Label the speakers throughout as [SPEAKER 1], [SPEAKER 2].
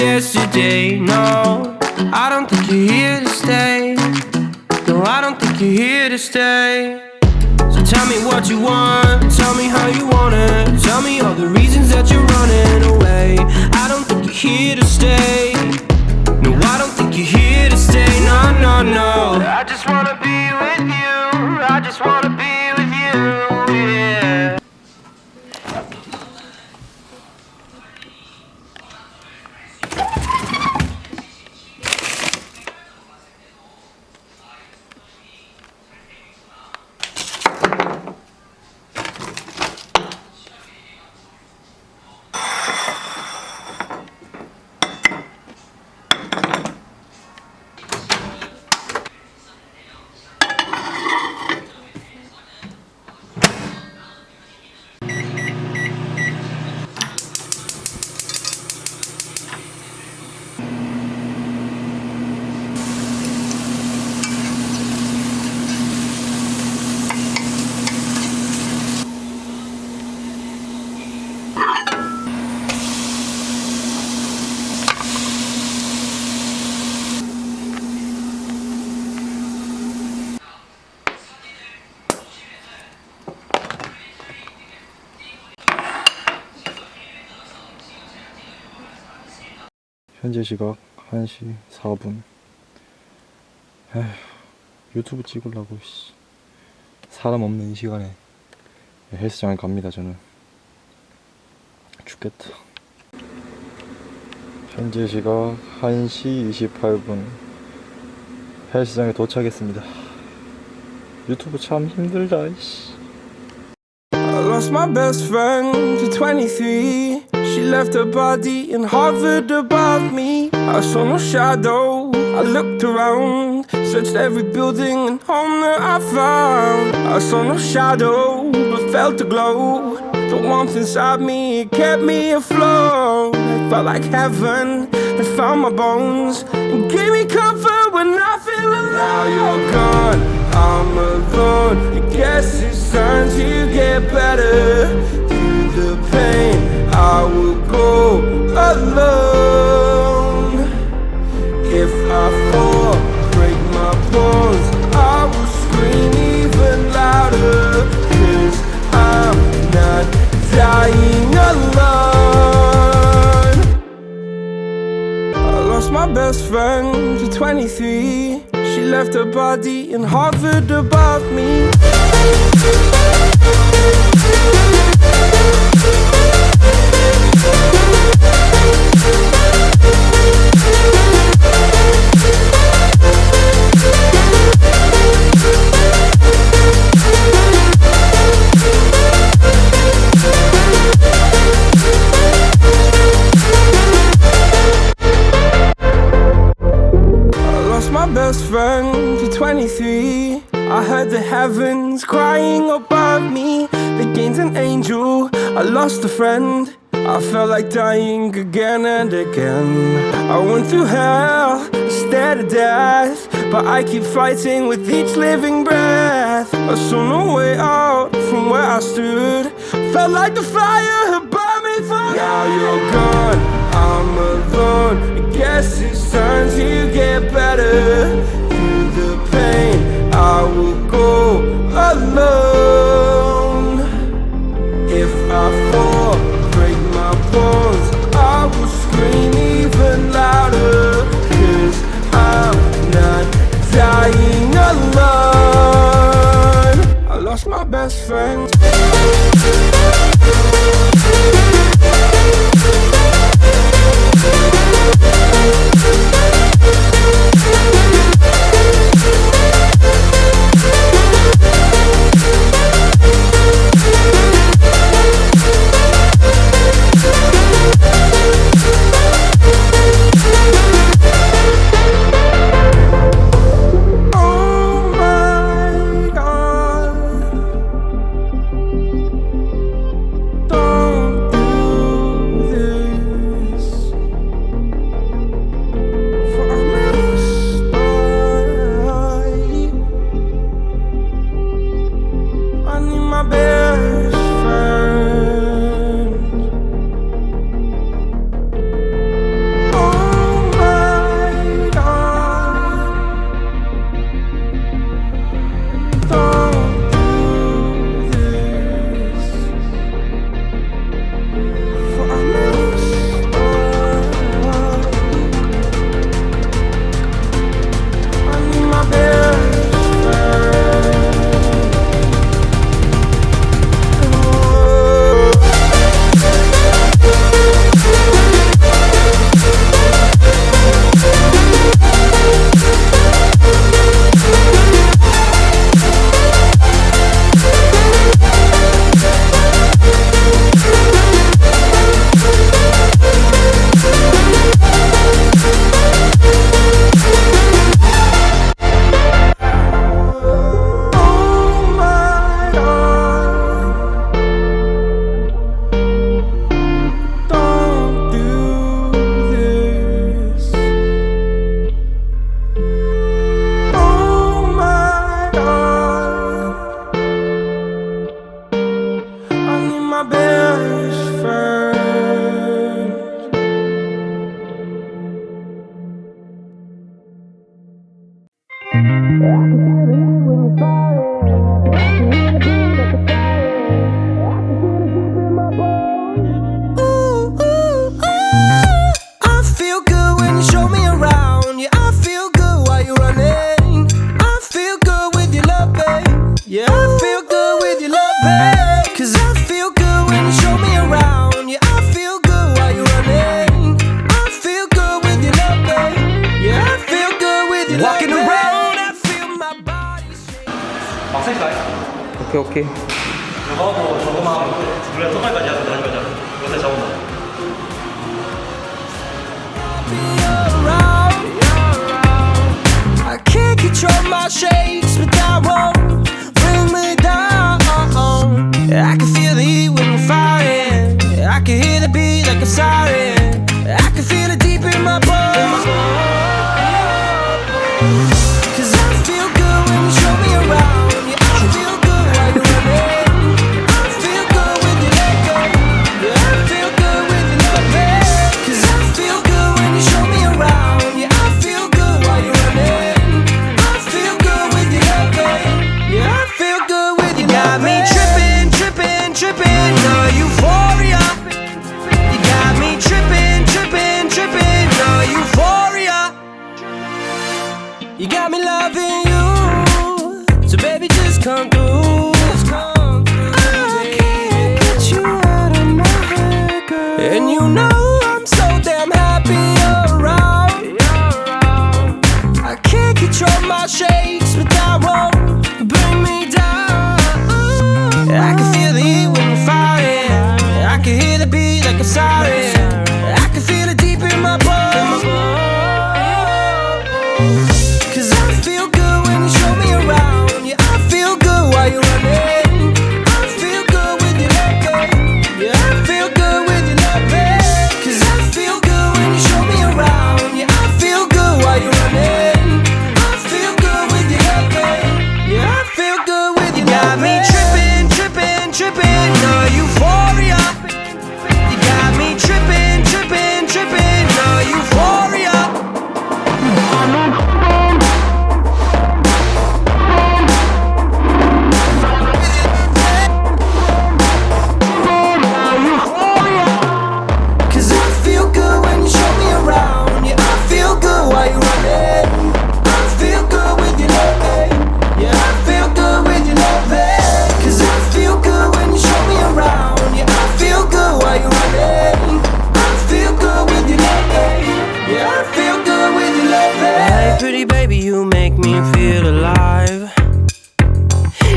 [SPEAKER 1] yesterday. No, I don't think you're here to stay. No, I don't think you're here to stay. So tell me what you want, tell me how you want it. Tell me all the reasons that you're running away. I don't think you're here to stay. No, I don't think you're here to stay. No, no, no. I just wanna be with you. I just wanna be with you, yeah.
[SPEAKER 2] 현재 시각 1시 4분. 에휴, 유튜브 찍으려고 사람 없는 이 시간에 헬스장에 갑니다. 저는 죽겠다. 현재 시각 1시 28분 헬스장에 도착했습니다. 유튜브 참 힘들다.
[SPEAKER 1] I lost my best friend to 23. She left her body and hovered above me. I saw no shadow. I looked around, searched every building and home that I found. I saw no shadow, but felt the glow. The warmth inside me, it kept me afloat. It felt like heaven had found my bones and gave me comfort when I feel alone. Now you're gone, I'm alone. I guess it's time to get better. Through the pain I will go alone. If I fall, break my bones, I will scream even louder. 'Cause I'm not dying alone. I lost my best friend to 23. She left her body and hovered above me. Best friend to 23. I heard the heavens crying above me. They gained an angel, I lost a friend. I felt like dying again and again. I went through hell, stared at death, but I keep fighting with each living breath. I saw no way out from where I stood. Felt like the fire had burned me through. Now you're gone, I'm alone. I guess it's time to get better. Through the pain I will go alone. If I fall, break my bones, I will scream even louder. 'Cause I'm not dying alone. I lost my best friend. bed. 'Cause I feel good when you show me around. Yeah, I feel good while you're running. I feel good with your love, babe. Yeah, I feel good with your walking love, around. I feel my body shake.
[SPEAKER 2] 오케이 오케이.
[SPEAKER 3] 저거하고 저거만 하면 우리가 똑같이 하자. 다시 가자. 요새 저거만.
[SPEAKER 1] I can't control my shakes, but that won't bring me down. I can feel the heat when we're firing. I can hear the beat like a siren. I can feel it deep in my bones. 'Cause I feel good when you show me around. Yeah, I feel good while you're running. I feel good with your leg go. Yeah, I feel good with your love, babe. 'Cause I feel good when you show me around. Yeah, I feel good while you're running. I feel good with your love, babe. Yeah, I feel good with your love, babe. You got me tripping, tripping, tripping. No euphoria. You got me tripping, tripping, tripping. No euphoria. You got me loving you. So baby, just come through. I can't get you out of my head, girl. And you know I'm so damn happy you're around. I can't control my shakes, but that won't bring me down. I can feel the heat when we're firing. I can hear the beat like a siren. I can feel it deep in my bones. 'Cause I feel good when you show me around. Yeah, I feel good while you're running. I feel good with your love, babe. Yeah, I feel good with your love, babe. 'Cause I feel good when you show me around. Yeah, I feel good while you're running. I feel good with your love, babe. Yeah, I feel good with your love, got me tripping, tripping, tripping. No euphoria. You got me tripping, tripping, tripping. No euphoria. Cause I feel good when you show me around. Yeah, I feel good while you're running. I feel good with your love, babe. Yeah, I feel good with your love, babe. 'Cause I feel good when you show me around. Yeah, I feel good while you're running. I feel good with your love, babe. Yeah, I feel good with your love, babe. Hey, pretty baby, you make me feel alive.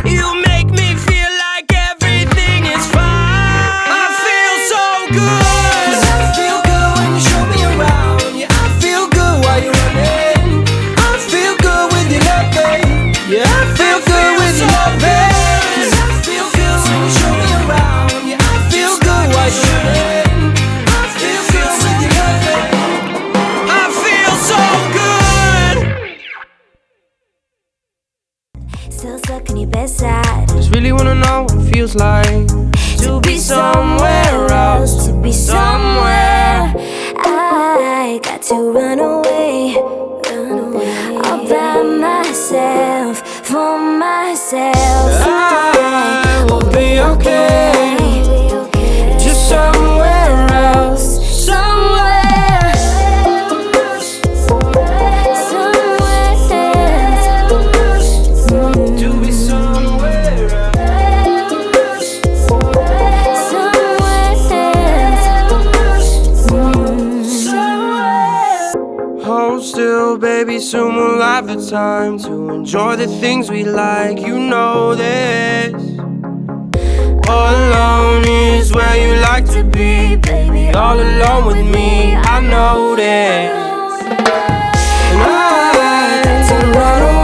[SPEAKER 1] You make me feel like everything is fine. I feel so good. 'Cause I feel good when you show me around. Yeah, I feel good while you're running. I feel good with your love, babe. Yeah, I feel good with your love, babe. 'Cause I feel good when you show me around. Yeah, I feel good while you're running. I feel good with your love, babe. I feel so good.
[SPEAKER 4] Still stuck in your bedside.
[SPEAKER 1] Just really wanna know what it feels like to be somewhere else.
[SPEAKER 4] To be somewhere. I got to run away. All by myself, for myself.
[SPEAKER 1] I will be okay. Just somewhere else.
[SPEAKER 4] Somewhere. Somewhere else.
[SPEAKER 1] To be somewhere else.
[SPEAKER 4] Somewhere else.
[SPEAKER 1] Hold still, baby, soon we'll have the time to enjoy the things we like. You know this. All alone is where you like to be, baby. All alone with me, I know this. And I got to run away.